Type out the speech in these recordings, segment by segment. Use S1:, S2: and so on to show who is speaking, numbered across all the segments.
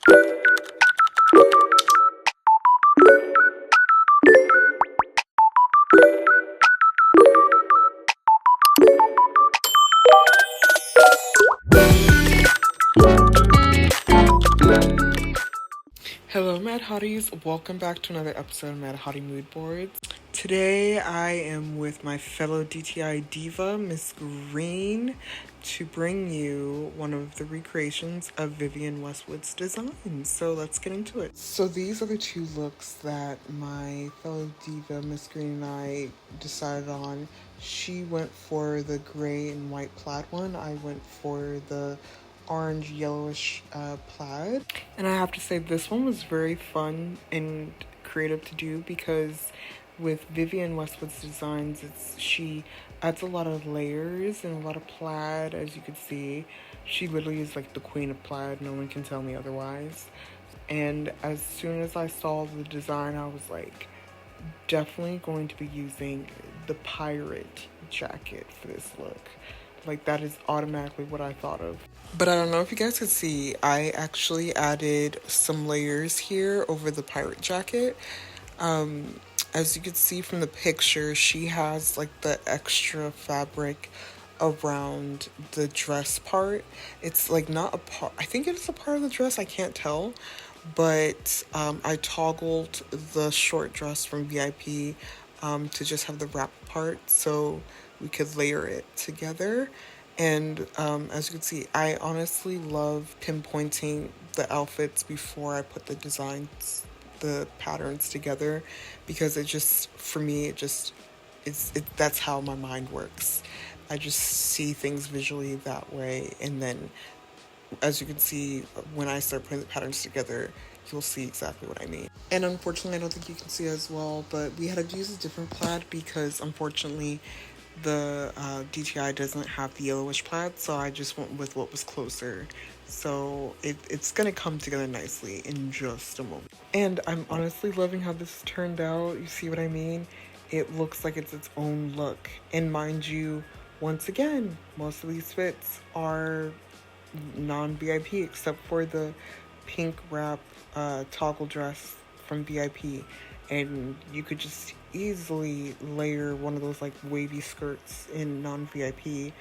S1: Hello, Madhotties. Welcome back to another episode of Madhottie Moodboards. Today, I am with my fellow DTI diva, Miss Green, to bring you one of the recreations of Vivienne Westwood's design. So let's get into it. So these are the two looks that my fellow diva, Miss Green, and I decided on. She went for the gray and white plaid one. I went for the orange yellowish plaid, and I have to say this one was very fun and creative to do because with Vivienne Westwood's designs, she adds a lot of layers and a lot of plaid. As you can see, she literally is like the queen of plaid. No one can tell me otherwise. And as soon as I saw the design, I was like, definitely going to be using the pirate jacket for this look. Like, that is automatically what I thought of. But I don't know if you guys could see, I actually added some layers here over the pirate jacket. As you can see from the picture, she has like the extra fabric around the dress part. It's like not a part, I think it's a part of the dress, I can't tell. But I toggled the short dress from VIP to just have the wrap part so we could layer it together. And as you can see, I honestly love pinpointing the outfits before I put the designs, the patterns together, because it just, for me, that's how my mind works. I just see things visually that way, and then as you can see, when I start putting the patterns together, you'll see exactly what I mean. And unfortunately, I don't think you can see as well, but we had to use a different plaid because unfortunately the DTI doesn't have the yellowish plaid, so I just went with what was closer. So it's gonna come together nicely in just a moment. And I'm honestly loving how this turned out. You see what I mean? It looks like it's its own look. And mind you, once again, most of these fits are non-VIP except for the pink wrap toggle dress from VIP, and you could just easily layer one of those like wavy skirts in non-VIP,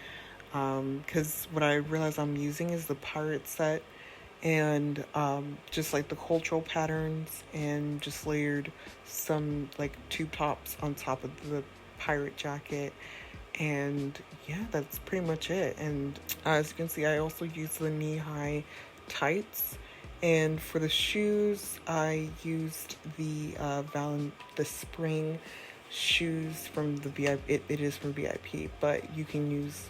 S1: because what I realize I'm using is the pirate set and just like the cultural patterns, and just layered some like tube tops on top of the pirate jacket. And yeah, that's pretty much it. And as you can see, I also used the knee-high tights. And for the shoes, I used the spring shoes from the VIP. It is from VIP, but you can use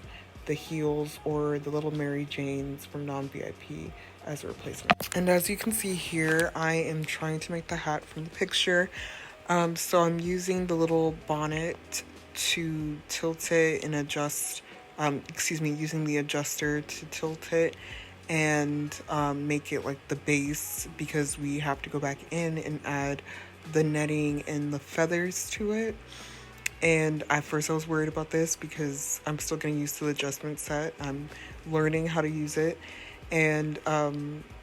S1: the heels or the little Mary Janes from non-VIP as a replacement. And as you can see here, I am trying to make the hat from the picture. So I'm using the little bonnet to tilt it and adjust, using the adjuster to tilt it and make it like the base, because we have to go back in and add the netting and the feathers to it. And at first I was worried about this because I'm still getting used to the adjustment set. I'm learning how to use it. And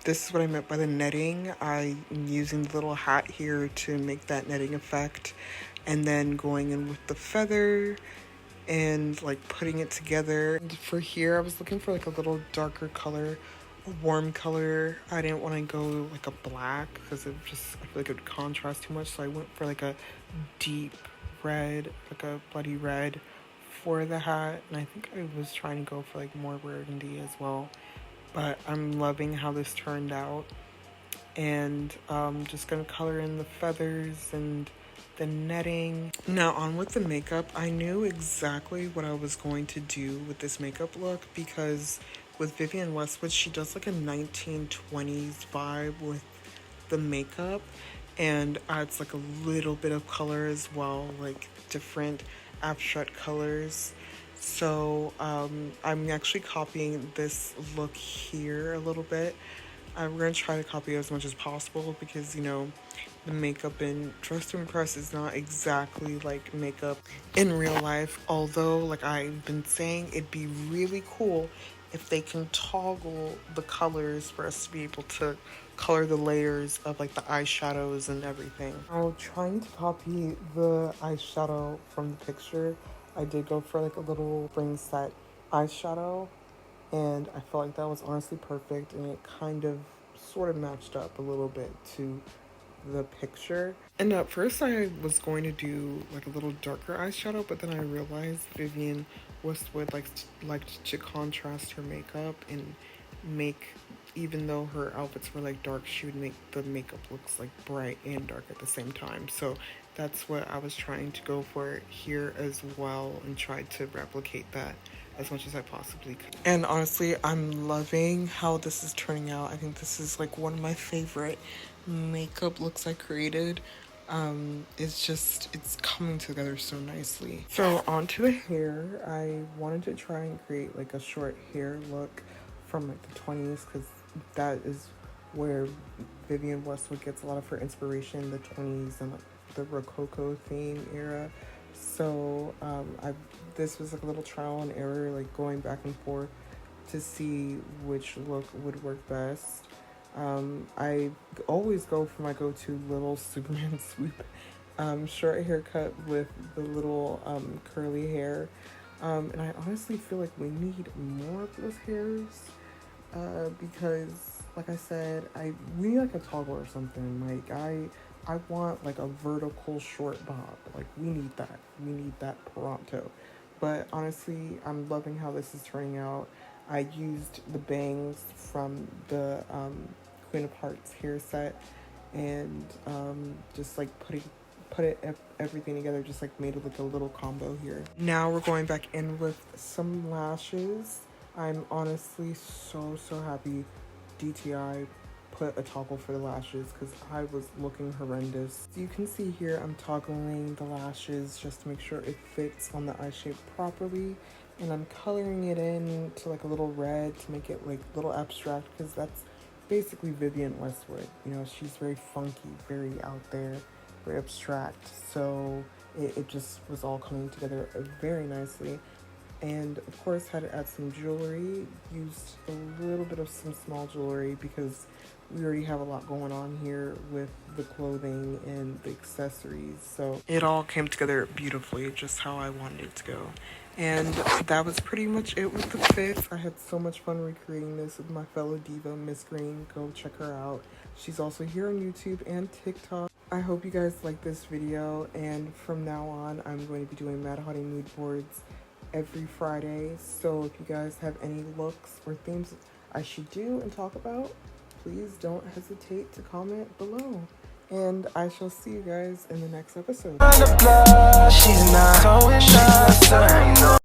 S1: this is what I meant by the netting. I'm using the little hat here to make that netting effect, and then going in with the feather and like putting it together. And for here, I was looking for like a little darker color, a warm color. I didn't want to go like a black because I feel like it would contrast too much. So I went for like a deep red, like a bloody red for the hat. And I think I was trying to go for like more burgundy as well. But I'm loving how this turned out. And just gonna color in the feathers and the netting. Now on with the makeup. I knew exactly what I was going to do with this makeup look, because with Vivienne Westwood, she does like a 1920s vibe with the makeup, and adds like a little bit of color as well, like different abstract colors. So I'm actually copying this look here a little bit. We're going to try to copy as much as possible because, you know, the makeup in Dress to Impress is not exactly like makeup in real life. Although, like I've been saying, it'd be really cool if they can toggle the colors for us to be able to color the layers of like the eyeshadows and everything. I'm trying to copy the eyeshadow from the picture. I did go for like a little spring set eyeshadow, and I felt like that was honestly perfect, and it kind of sort of matched up a little bit to the picture. And at first I was going to do like a little darker eyeshadow, but then I realized Vivienne Westwood liked to contrast her makeup and make, even though her outfits were like dark, she would make the makeup looks like bright and dark at the same time. So that's what I was trying to go for here as well, and tried to replicate that as much as I possibly could. And honestly, I'm loving how this is turning out. I think this is like one of my favorite makeup looks I created. It's coming together so nicely. So onto the hair, I wanted to try and create like a short hair look from like the 20s, because that is where Vivienne Westwood gets a lot of her inspiration, the 20s and like the Rococo theme era. So this was like a little trial and error, like going back and forth to see which look would work best. I always go for my go-to little Superman swoop short haircut with the little curly hair. And I honestly feel like we need more of those hairs because, like I said, we need like a toggle or something. Like I want like a vertical short bob. Like we need that. We need that pronto. But honestly, I'm loving how this is turning out. I used the bangs from the Queen of Hearts hair set, and just like everything together, just like made it like a little combo here. Now we're going back in with some lashes. I'm honestly so happy DTI put a toggle for the lashes, because I was looking horrendous. So you can see here I'm toggling the lashes just to make sure it fits on the eye shape properly, and I'm coloring it in to like a little red to make it like a little abstract, because that's basically Vivienne Westwood. You know, she's very funky, very out there, very abstract. So it just was all coming together very nicely. And of course had to add some jewelry, used a little bit of some small jewelry because we already have a lot going on here with the clothing and the accessories. So it all came together beautifully, just how I wanted it to go. And that was pretty much it with the fits. I had so much fun recreating this with my fellow diva, Miss Green. Go check her out. She's also here on YouTube and TikTok. I hope you guys like this video, and from now on I'm going to be doing Madhottie mood boards every Friday. So if you guys have any looks or themes I should do and talk about, please don't hesitate to comment below. And I shall see you guys in the next episode.